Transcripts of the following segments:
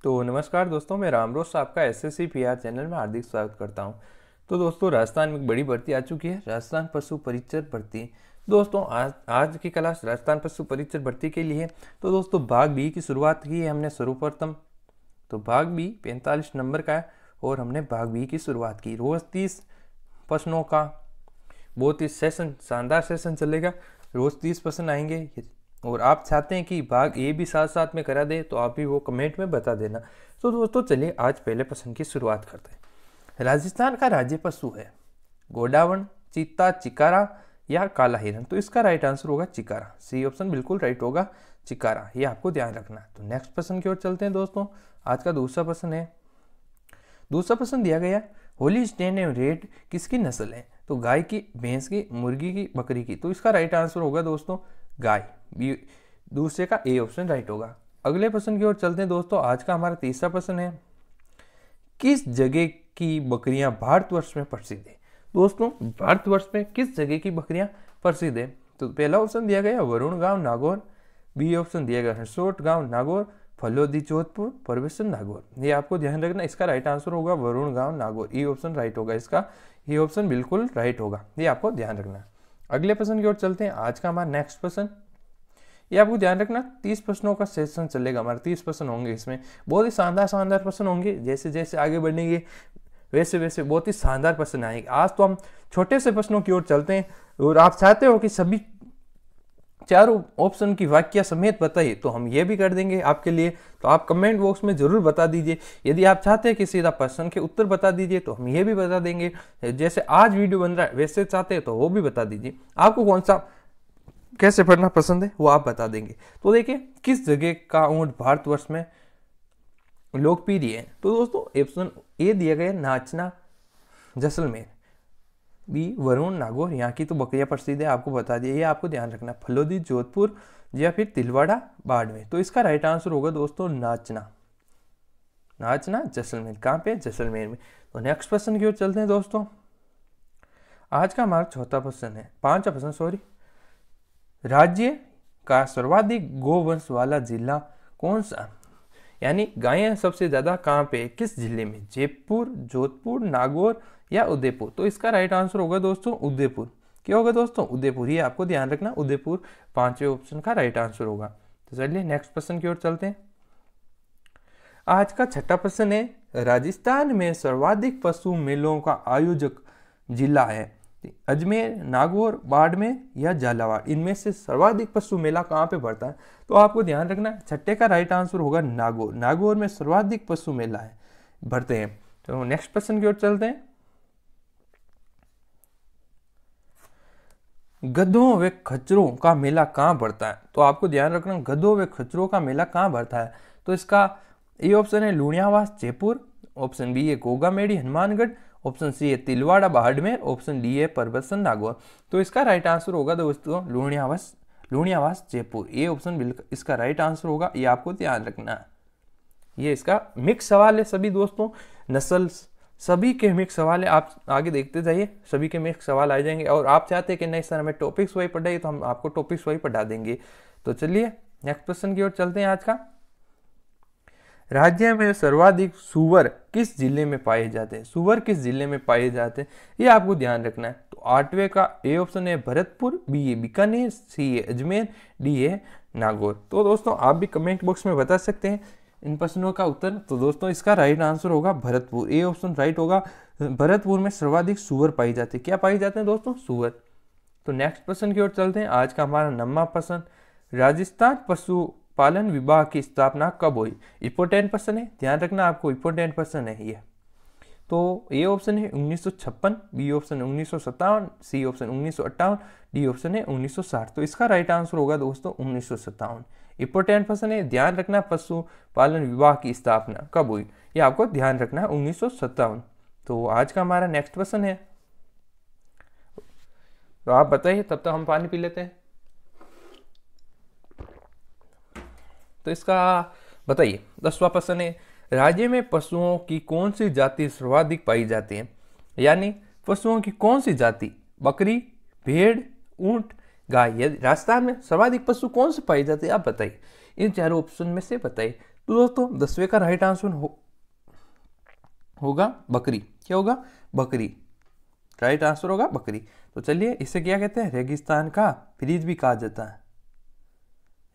तो नमस्कार दोस्तों, मैं रामरोज आपका एसएससी पीआर चैनल में हार्दिक स्वागत करता हूं। तो दोस्तों, राजस्थान में एक बड़ी भर्ती आ चुकी है, राजस्थान पशु परिचर भर्ती। दोस्तों, आज की क्लास राजस्थान पशु परिचर भर्ती के लिए है। तो दोस्तों, भाग बी की शुरुआत की है हमने सर्वप्रथम। तो भाग बी 45 नंबर का है और हमने भाग बी की शुरुआत की। रोज 30 प्रश्नों का बहुत ही शानदार सेशन चलेगा। रोज 30 प्रश्न आएंगे और आप चाहते हैं कि भाग ए भी साथ साथ में करा दे तो आप भी वो कमेंट में बता देना। तो दोस्तों, चलिए आज पहले प्रश्न की शुरुआत करते हैं। राजस्थान का राज्य पशु है गोडावण, चीता, चिकारा या काला हिरण। तो इसका राइट आंसर होगा चिकारा। सी ऑप्शन बिल्कुल राइट होगा, चिकारा। ये आपको ध्यान रखना है। तो नेक्स्ट प्रश्न की ओर चलते हैं दोस्तों। आज का दूसरा प्रश्न है। दूसरा प्रश्न दिया गया, होलिस्टीन एवं रेड किसकी नस्ल है? तो गाय की, भैंस की, मुर्गी की, बकरी की। तो इसका राइट आंसर होगा दोस्तों गाय। दूसरे का ए ऑप्शन राइट होगा। अगले प्रश्न की ओर चलते हैं दोस्तों। आज का हमारा तीसरा प्रश्न है, किस जगह की बकरियां भारतवर्ष में प्रसिद्ध है? दोस्तों, भारतवर्ष में किस जगह की बकरियां प्रसिद्ध है? तो पहला ऑप्शन दिया गया वरुण गांव नागौर, बी ऑप्शन दिया गया हरसोट गांव नागौर, फलोदी जोधपुर, परवेशन नागौर। ये आपको ध्यान रखना। इसका राइट आंसर होगा वरुण गांव नागौर। ई ऑप्शन राइट होगा इसका। ये ऑप्शन बिल्कुल राइट होगा। ये आपको ध्यान रखना। अगले प्रश्न की ओर चलते हैं। आज का हमारा नेक्स्ट प्रश्न, ये आपको ध्यान रखना, 30 प्रश्नों का सेशन चलेगा हमारे। 30 प्रश्न होंगे इसमें। बहुत ही शानदार प्रश्न होंगे। जैसे जैसे आगे बढ़ेंगे वैसे वैसे बहुत ही शानदार प्रश्न आएंगे। आज तो हम छोटे से प्रश्नों की ओर चलते हैं और आप चाहते हो कि सभी चारों ऑप्शन की वाक्य समेत बताइए तो हम ये भी कर देंगे आपके लिए। तो आप कमेंट बॉक्स में जरूर बता दीजिए। यदि आप चाहते हैं कि सीधा प्रश्न के उत्तर बता दीजिए तो हम ये भी बता देंगे। जैसे आज वीडियो बन रहा है वैसे चाहते हैं तो वो भी बता दीजिए। आपको कौन सा कैसे पढ़ना पसंद है वो आप बता देंगे। तो देखिए, किस जगह का ऊंट भारतवर्ष में लोकप्रिय है? तो दोस्तों, ऑप्शन ए दिया गया नाचना जैसलमेर, बी वरुण नागौर, यहाँ की तो बकरियां प्रसिद्ध है आपको बता दिया। ये आपको ध्यान रखना। फलोदी जोधपुर या फिर तिलवाड़ा बाड़मेर। तो इसका राइट आंसर होगा दोस्तों नाचना। नाचना जैसलमेर। कहाँ पे? जैसलमेर में। तो नेक्स्ट प्रश्न की ओर चलते हैं दोस्तों। आज का हमारा चौथा प्रश्न है, पांचवा प्रश्न सॉरी। राज्य का सर्वाधिक गोवंश वाला जिला कौन सा? यानी गायें सबसे ज्यादा कहां पे, किस जिले में? जयपुर, जोधपुर, नागौर या उदयपुर। तो इसका राइट आंसर होगा दोस्तों उदयपुर। क्या होगा दोस्तों? उदयपुर। ये आपको ध्यान रखना, उदयपुर पांचवें ऑप्शन का राइट आंसर होगा। तो चलिए नेक्स्ट प्रश्न की ओर चलते हैं। आज का छठा प्रश्न है, राजस्थान में सर्वाधिक पशु मेलों का आयोजक जिला है? अजमेर, नागौर, बाड़मेर या झालावाड़। इनमें से सर्वाधिक पशु मेला कहाँ पे पड़ता है? तो आपको ध्यान रखना, छठे का राइट आंसर होगा नागौर। नागौर में सर्वाधिक पशु मेला है भरते हैं। तो नेक्स्ट प्रश्न की ओर चलते हैं। गधों व खच्चरों का मेला कहाँ पड़ता है? तो आपको ध्यान रखना, गधों व खच्चरों का मेला कहाँ पड़ता है? तो इसका ए ऑप्शन है लुणियावास जयपुर, ऑप्शन बी है गोगामेड़ी हनुमानगढ़, ऑप्शन सी है तिलवाड़ा बाड़मेर, ऑप्शन डी है परबसन नागौर। तो इसका राइट आंसर होगा दोस्तों लुणियावास जयपुर। ये ऑप्शन इसका राइट आंसर होगा। ये आपको ध्यान रखना। ये इसका मिक्स सवाल है सभी दोस्तों, नस्ल सभी के मिक्स सवाल है। आप आगे देखते जाइए, सभी के मिक्स सवाल आ जाएंगे। और आप चाहते हैं कि नहीं सर हमें टॉपिक्स वही पढ़ाइए तो हम आपको टॉपिक्स वही पढ़ा देंगे। तो चलिए नेक्स्ट क्वेश्चन की ओर चलते हैं। आज का, राज्य में सर्वाधिक सुअर किस जिले में पाए जाते हैं? सुअर किस जिले में पाए जाते हैं ये आपको ध्यान रखना है। तो आठवें का ए ऑप्शन है भरतपुर, बी है बीकानेर, सी है अजमेर, डी है नागौर। तो दोस्तों, आप भी कमेंट बॉक्स में बता सकते हैं इन प्रश्नों का उत्तर। तो दोस्तों, इसका राइट आंसर होगा भरतपुर। ए ऑप्शन राइट होगा। भरतपुर में सर्वाधिक सुअर पाई जाती है। क्या पाई जाते हैं दोस्तों? सुअर। तो नेक्स्ट प्रश्न की ओर चलते हैं। आज का हमारा 9वां प्रश्न, राजस्थान पशु पालन विभाग की स्थापना कब हुई? इंपोर्टेंट प्रश्न है, ध्यान रखना आपको, इंपोर्टेंट प्रश्न है ये। तो ए ऑप्शन है 1956, B option 1957, C option 1958, D option है 1960। तो इसका राइट आंसर होगा दोस्तों 1957। इंपोर्टेंट प्रश्न है, ध्यान रखना पशु पालन विभाग की स्थापना कब हुई, ये आपको ध्यान रखना है 1957। तो आज का हमारा नेक्स्ट प्रश्न है, तो आप बताइए, तब तक हम पानी पी लेते हैं। तो इसका बताइए 10वां प्रश्न है, राज्य में पशुओं की कौन सी जाति सर्वाधिक पाई जाती है? यानी पशुओं की कौन सी जाति, बकरी, भेड़, ऊंट, गाय। राजस्थान में सर्वाधिक पशु कौन से पाए जाते हैं आप बताइए। इन चारों ऑप्शन में से बताइए। तो दोस्तों 10वें का राइट आंसर होगा बकरी। क्या होगा? बकरी। राइट आंसर होगा बकरी। तो चलिए, इसे क्या कहते हैं? रेगिस्तान का फ्रीज भी कहा जाता है।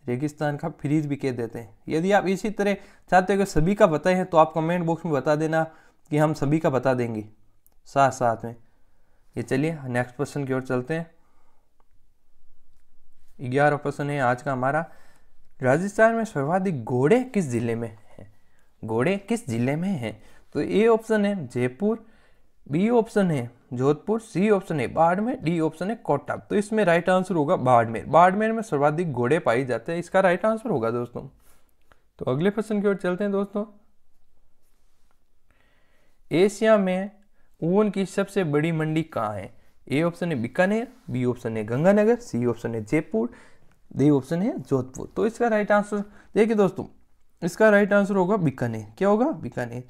रेगिस्तान का फ्रीज भी कह देते हैं। यदि आप इसी तरह चाहते हो कि सभी का बताए हैं तो आप कमेंट बॉक्स में बता देना कि हम सभी का बता देंगे साथ साथ में। ये चलिए नेक्स्ट क्वेश्चन की ओर चलते हैं। 11वां प्रश्न है आज का हमारा, राजस्थान में सर्वाधिक घोड़े किस जिले में हैं? घोड़े किस जिले में हैं? तो ए ऑप्शन है जयपुर, बी ऑप्शन है जोधपुर, सी ऑप्शन है बाड़मेर, डी ऑप्शन है कोटा। तो इसमें राइट आंसर होगा बाड़मेर। बाड़मेर में सर्वाधिक घोड़े पाए जाते हैं, इसका राइट आंसर होगा दोस्तों। तो अगले प्रश्न की ओर चलते हैं दोस्तों। एशिया में ऊन की सबसे बड़ी मंडी कहाँ है? ए ऑप्शन है बीकानेर, बी ऑप्शन है गंगानगर, सी ऑप्शन है जयपुर, डी ऑप्शन है जोधपुर। तो इसका राइट आंसर देखिए दोस्तों, इसका राइट आंसर होगा बीकानेर। क्या होगा? बीकानेर।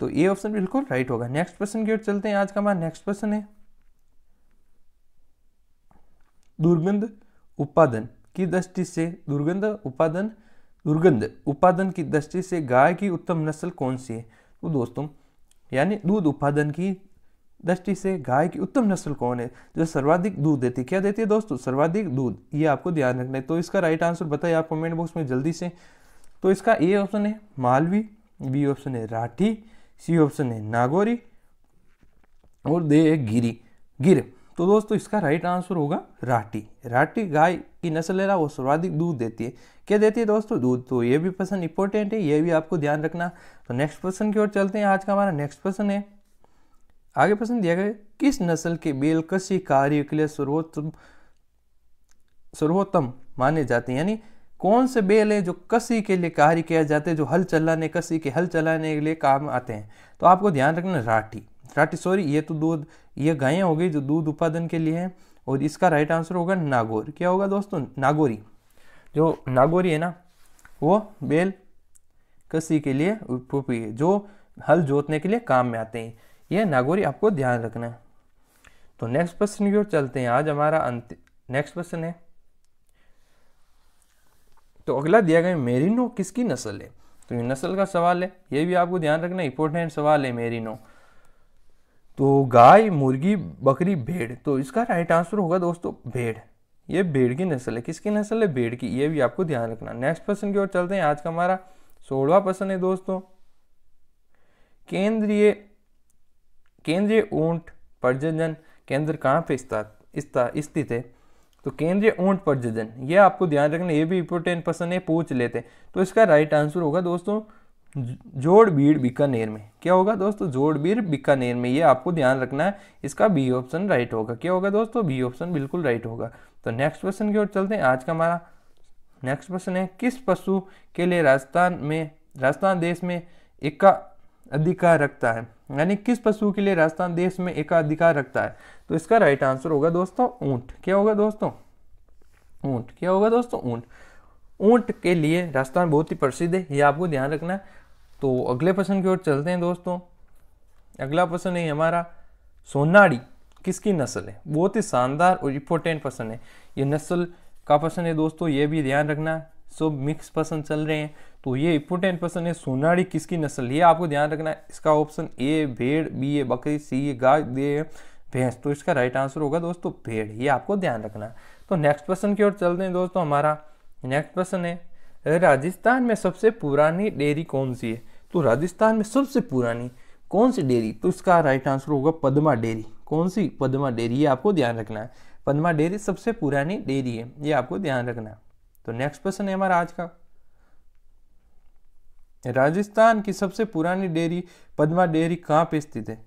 तो ये ऑप्शन बिल्कुल राइट होगा। नेक्स्ट क्वेश्चन की ओर चलते हैं। आज का हमारा नेक्स्ट क्वेश्चन है, दुर्गंध उत्पादन की दृष्टि से दुर्गंध उत्पादन की दृष्टि से गाय की उत्तम नस्ल कौन सी है? तो दोस्तों यानी दूध उत्पादन की दृष्टि से गाय की उत्तम नस्ल कौन है जो सर्वाधिक दूध देती है? क्या देती है दोस्तों? सर्वाधिक दूध। ये आपको ध्यान रखना है। तो इसका राइट आंसर बताइए आप कमेंट बॉक्स में जल्दी से। तो इसका ए ऑप्शन है मालवी, बी ऑप्शन है राठी, सी ऑप्शन है नागौरी और दे है गिर। तो दोस्तों इसका राइट आंसर होगा राठी। राठी गाय की नस्ल है ना, वो सर्वाधिक दूध देती है। क्या देती है दोस्तों? दूध। तो ये भी प्रश्न इंपॉर्टेंट है, ये भी आपको ध्यान रखना। तो नेक्स्ट प्रश्न की ओर चलते हैं। आज का हमारा नेक्स्ट प्रश्न है, आगे प्रश्न दिया गया, किस नस्ल के बैल कृषि कार्य के लिए सर्वोत्तम माने जाते हैं? यानी कौन से बैल है जो कृषि के लिए कार्य किया जाते हैं, जो कृषि के हल चलाने के लिए काम आते हैं? तो आपको ध्यान रखना राठी सॉरी, ये तो दूध, ये गायें हो गई जो दूध उत्पादन के लिए है। और इसका राइट आंसर होगा नागौर। क्या होगा दोस्तों? नागौरी। जो नागौरी है ना, वो बैल कृषि के लिए उपयोगी है, जो हल जोतने के लिए काम में आते हैं। यह नागौरी आपको ध्यान रखना है। तो नेक्स्ट प्रश्न की ओर चलते हैं। आज हमारा नेक्स्ट प्रश्न है, तो अगला दिया गया मेरिनो किसकी नस्ल है? तो ये नस्ल का सवाल है, ये भी आपको ध्यान रखना, इंपॉर्टेंट सवाल है मेरिनो। तो गाय, मुर्गी, बकरी, भेड़। तो इसका राइट आंसर होगा दोस्तों भेड़। ये भेड़ की नस्ल है। किसकी नस्ल है? भेड़ की। ये भी आपको ध्यान रखना। नेक्स्ट प्रश्न की ओर चलते हैं। आज का हमारा 16वां प्रश्न है दोस्तों, केंद्रीय ऊंट प्रजनन केंद्र कहाँ पे स्थित है? तो केंद्रीय ऊंट प्रजनन, ये आपको ध्यान रखना, ये भी इंपॉर्टेंट प्रश्न है, पूछ लेते हैं। तो इसका राइट आंसर होगा दोस्तों जोड़बीड़ बीकानेर में। क्या होगा दोस्तों? जोड़बीड़ बीकानेर में। ये आपको ध्यान रखना है। इसका बी ऑप्शन राइट होगा। क्या होगा दोस्तों? बी ऑप्शन बिल्कुल राइट होगा। तो नेक्स्ट क्वेश्चन की ओर चलते हैं। आज का हमारा नेक्स्ट प्रश्न है, किस पशु के लिए राजस्थान देश में एकाधिकार रखता है? यानी किस पशु के लिए राजस्थान देश में एकाधिकार रखता है? तो इसका राइट आंसर होगा दोस्तों ऊंट। क्या होगा दोस्तों? ऊंट। क्या होगा दोस्तों? ऊंट। ऊंट के लिए राजस्थान बहुत ही प्रसिद्ध है, ये आपको ध्यान रखना है। तो अगले प्रश्न की ओर चलते हैं दोस्तों। अगला प्रश्न है हमारा, सोनाड़ी किसकी नस्ल है? बहुत ही शानदार और इंपॉर्टेंट प्रश्न है। ये नस्ल का प्रश्न है दोस्तों, ये भी ध्यान रखना। सब मिक्स प्रश्न चल रहे हैं, तो ये इंपॉर्टेंट प्रश्न है, सोनाड़ी किसकी नस्ल, ये आपको ध्यान रखना है। इसका ऑप्शन ए भेड़, बी है बकरी, सी है गाय, डी है भैंस। तो इसका राइट आंसर होगा दोस्तों भेड़। ये आपको ध्यान रखना है। तो नेक्स्ट प्रश्न की ओर चलते हैं दोस्तों। हमारा नेक्स्ट प्रश्न है, राजस्थान में सबसे पुरानी डेयरी कौन सी है? तो राजस्थान में सबसे पुरानी कौन सी डेयरी? तो इसका राइट आंसर होगा पद्मा डेयरी। कौन सी? पद्मा डेयरी। ये आपको ध्यान रखना है। पद्मा डेयरी सबसे पुरानी डेयरी है, ये आपको ध्यान रखना है। तो नेक्स्ट प्रश्न है हमारा आज का, राजस्थान की सबसे पुरानी डेयरी पद्मा डेयरी कहां पे स्थित है?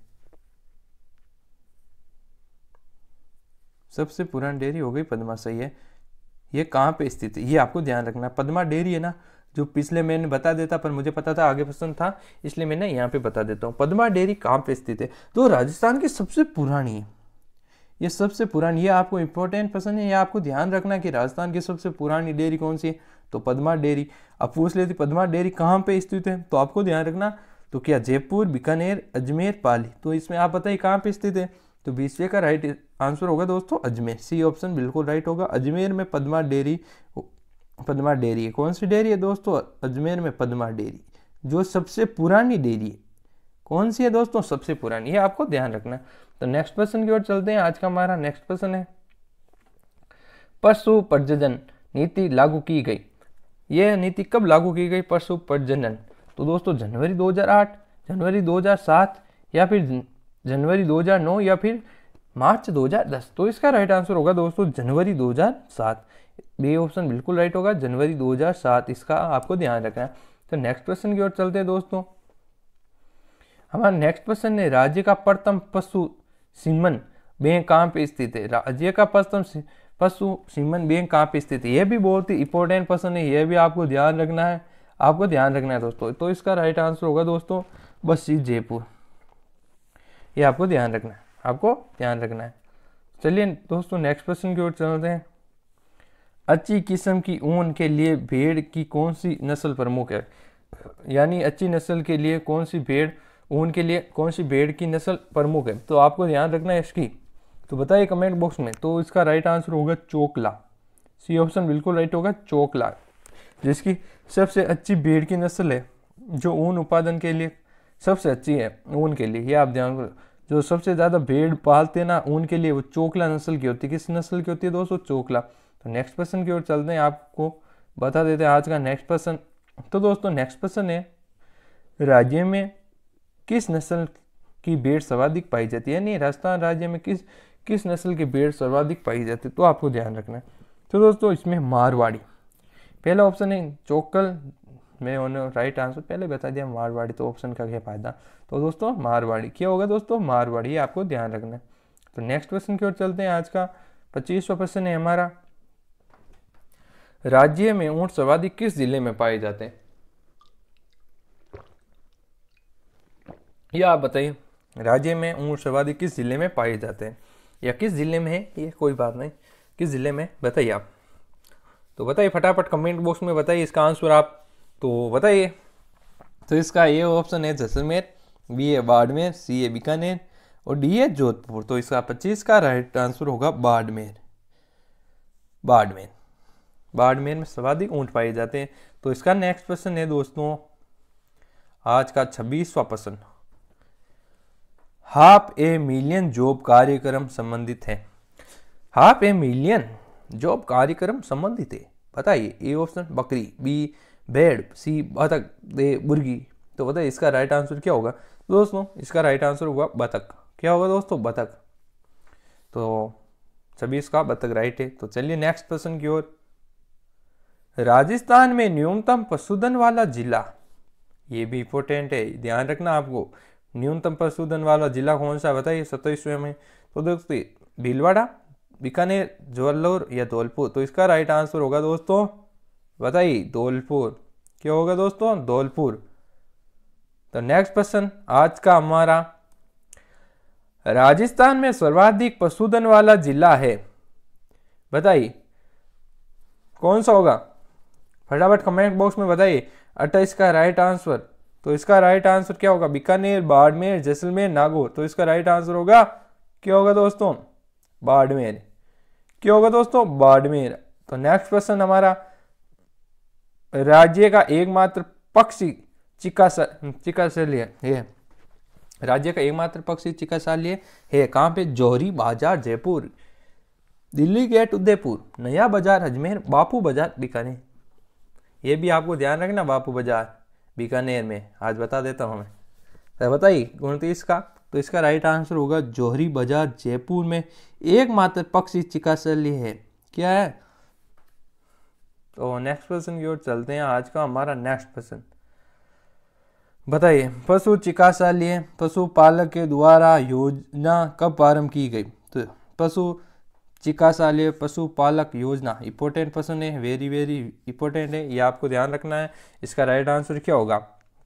सबसे पुरानी डेयरी हो गई पद्मा, सही है। ये कहां पे स्थित है, ये आपको ध्यान रखना। पद्मा डेयरी है ना, जो पिछले मैंने बता देता पर मुझे पता था आगे प्रश्न था, इसलिए मैंने यहाँ पे बता देता हूँ। पद्मा डेयरी कहाँ पे स्थित है? तो राजस्थान की सबसे पुरानी है, ये सबसे पुरानी। ये आपको इंपॉर्टेंट प्रश्न है, ये आपको ध्यान रखना कि राजस्थान की सबसे पुरानी डेयरी कौन सी है? तो पद्मा डेयरी। अब पूछ लेती पद्मा डेयरी कहाँ पे स्थित है, तो आपको ध्यान रखना। तो क्या जयपुर, बीकानेर, अजमेर, पाली? तो इसमें आप बताइए कहाँ पे स्थित है? तो 20वें का राइट आंसर होगा दोस्तों अजमेर। सी ऑप्शन बिल्कुल राइट होगा। अजमेर में पद्मा डेयरी पदमा डेयरी है। कौन सी डेयरी है दोस्तों? अजमेर में पदमा डेयरी, जो सबसे पुरानी डेयरी है। कौन सी है दोस्तों? सबसे पुरानी। ये आपको ध्यान रखना है। तो नेक्स्ट क्वेश्चन की ओर चलते हैं। आज का हमारा नेक्स्ट क्वेश्चन है, पशु प्रजनन नीति लागू की गई। यह नीति कब लागू की गई? पशु प्रजनन। तो दोस्तों जनवरी 2008, जनवरी 2007, या फिर जनवरी 2009, या फिर मार्च 2010। तो इसका राइट आंसर होगा दोस्तों जनवरी 2007। बी ऑप्शन बिल्कुल राइट होगा, जनवरी 2007। इसका आपको ध्यान रखना है। तो नेक्स्ट क्वेश्चन की ओर चलते हैं दोस्तों। हमारा नेक्स्ट क्वेश्चन है, राज्य का प्रथम पशु सीमन बैंक कहाँ पे स्थित है? राज्य का प्रथम पशु सीमन बैंक कहाँ पे स्थित है? यह भी बहुत ही इंपॉर्टेंट क्वेश्चन है, यह भी आपको ध्यान रखना है, आपको ध्यान रखना है दोस्तों। तो इसका राइट आंसर होगा दोस्तों बस्सी जयपुर। ये आपको ध्यान रखना है, आपको ध्यान रखना है। चलिए दोस्तों नेक्स्ट क्वेश्चन की ओर चलते हैं। अच्छी किस्म की ऊन के लिए भेड़ की कौन सी नस्ल प्रमुख है? यानी अच्छी नस्ल के लिए कौन सी भेड़, ऊन के लिए कौन सी भेड़ की नस्ल प्रमुख है? तो आपको ध्यान रखना है इसकी। तो बताइए कमेंट बॉक्स में। तो इसका राइट आंसर होगा चोकला। सी ऑप्शन बिल्कुल राइट होगा, चोकला, जिसकी सबसे अच्छी भेड़ की नस्ल है, जो ऊन उत्पादन के लिए सबसे अच्छी है ऊन के लिए। ये आप ध्यान करो, जो सबसे ज़्यादा भेड़ पालते हैं ना ऊन के लिए, वो चोकला नस्ल की होती है। किस नस्ल की होती है दोस्तों? चोकला। तो नेक्स्ट क्वेश्चन की ओर चलते हैं, आपको बता देते हैं आज का नेक्स्ट क्वेश्चन। तो दोस्तों नेक्स्ट क्वेश्चन है, राज्य में किस नस्ल की भेड़ सर्वाधिक पाई जाती है? यानी राजस्थान राज्य में किस नस्ल की भेड़ सर्वाधिक पाई जाती है? तो आपको ध्यान रखना है। तो दोस्तों इसमें मारवाड़ी पहला ऑप्शन है, चोकल में उन्होंने राइट आंसर पहले बता दिया मारवाड़ी, तो ऑप्शन का क्या फायदा। तो दोस्तों मारवाड़ी क्या होगा दोस्तों? मारवाड़ी, आपको ध्यान रखना है। तो नेक्स्ट क्वेश्चन की ओर चलते हैं। आज का 25वां प्रश्न है हमारा, राज्य में ऊंट सर्वाधिक किस जिले में पाए जाते हैं? या आप बताइए, राज्य में ऊंट सर्वाधिक किस जिले में पाए जाते हैं, या किस जिले में है ये कोई बात नहीं, किस जिले में बताइए आप। तो बताइए फटाफट कमेंट बॉक्स में बताइए इसका आंसर आप तो बताइए। तो इसका ये ऑप्शन है जैसलमेर, बी है बाड़मेर, सी है बीकानेर, और डी है जोधपुर। तो इसका 25 का राइट आंसर होगा बाड़मेर। बाड़मेर, बाड़मेर में सर्वाधिक ऊंट पाए जाते हैं। तो इसका नेक्स्ट प्रश्न है दोस्तों, आज का 26वां प्रश्न, हाफ ए मिलियन जॉब कार्यक्रम संबंधित है। हाफ ए मिलियन जॉब कार्यक्रम संबंधित है, बताइए। ए ऑप्शन बकरी, बी भेड़, सी बतख, दे मुर्गी। तो बताइए इसका राइट आंसर क्या होगा दोस्तों? इसका राइट आंसर होगा बतख। क्या होगा दोस्तों? बतख। तो 26 का बतख राइट है। तो चलिए नेक्स्ट प्रश्न की ओर। राजस्थान में न्यूनतम पशुधन वाला जिला, ये भी इंपॉर्टेंट है, ध्यान रखना आपको। न्यूनतम पशुधन वाला जिला कौन सा बताइए 27वें में? तो दोस्तों भीलवाड़ा, बीकानेर, जवलौर या धौलपुर। तो इसका राइट आंसर होगा दोस्तों बताइए धौलपुर। क्या होगा दोस्तों? धौलपुर। तो नेक्स्ट प्रश्न आज का हमारा, राजस्थान में सर्वाधिक पशुधन वाला जिला है, बताइए कौन सा होगा? फटाफट कमेंट बॉक्स में बताइए 28 का राइट आंसर। तो इसका राइट आंसर क्या होगा? बीकानेर, बाड़मेर, जैसलमेर, नागौर। तो इसका राइट आंसर होगा क्या होगा दोस्तों? बाड़मेर। क्या होगा दोस्तों? बाड़मेर। तो नेक्स्ट क्वेश्चन हमारा, राज्य का एकमात्र पक्षी चिकित्सालय है, राज्य का एकमात्र पक्षी चिकित्सालय है कहाँ पे? जौहरी बाजार जयपुर, दिल्ली गेट उदयपुर, नया बाजार अजमेर, बापू बाजार बीकानेर। ये भी आपको ध्यान रखना, बापू बाजार बीकानेर में। आज बता देता हूँ मैं। तो बताइए 29 का। तो इसका राइट आंसर होगा जौहरी बाजार जयपुर में एकमात्र पक्षी चिकित्सालय है। क्या है? तो नेक्स्ट क्वेश्चन की ओर चलते हैं। आज का हमारा नेक्स्ट प्रश्न, बताइए पशु चिकित्सालय पशुपालक के द्वारा योजना कब प्रारंभ की गई? तो पशु चिकित्सालय पशुपालक योजना इंपॉर्टेंट प्रश्न है, वेरी वेरी इंपॉर्टेंट है, ये आपको ध्यान रखना है। इसका राइट आंसर क्या होगा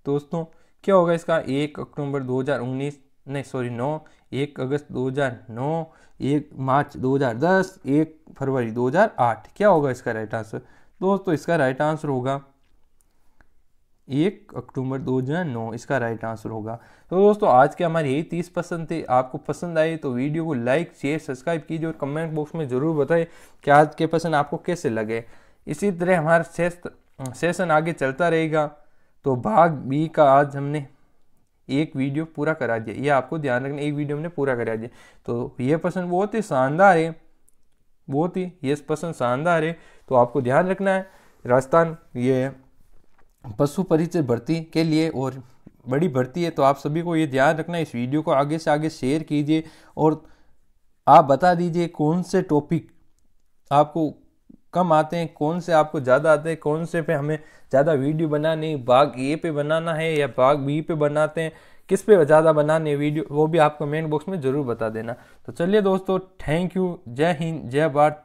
दोस्तों? क्या होगा इसका? 1 अक्टूबर 2019, नहीं सॉरी 9, 1 अगस्त 2009, 1 मार्च 2010, 1 फरवरी 2008। क्या होगा इसका राइट आंसर दोस्तों? इसका राइट आंसर होगा 1 अक्टूबर 2009, इसका राइट आंसर होगा। तो दोस्तों आज के हमारे यही 30 प्रश्न थे। आपको पसंद आए तो वीडियो को लाइक शेयर सब्सक्राइब कीजिए और कमेंट बॉक्स में ज़रूर बताएं कि आज के प्रश्न आपको कैसे लगे। इसी तरह हमारा सेशन आगे चलता रहेगा। तो भाग बी का आज हमने एक वीडियो पूरा करा दिया, ये आपको ध्यान रखना, एक वीडियो हमने पूरा करा दिया। तो ये प्रश्न बहुत ही शानदार है, बहुत ही ये प्रश्न शानदार है। तो आपको ध्यान रखना है, राजस्थान ये पशु परिचय भर्ती के लिए और बड़ी भर्ती है, तो आप सभी को ये ध्यान रखना है। इस वीडियो को आगे से आगे शेयर कीजिए और आप बता दीजिए कौन से टॉपिक आपको कम आते हैं, कौन से आपको ज़्यादा आते हैं, कौन से पे हमें ज़्यादा वीडियो बनानी, भाग ए पे बनाना है या भाग बी पे बनाते हैं, किस पे ज़्यादा बनाने है वीडियो, वो भी आप कमेंट बॉक्स में ज़रूर बता देना। तो चलिए दोस्तों, थैंक यू, जय हिंद, जय भारत।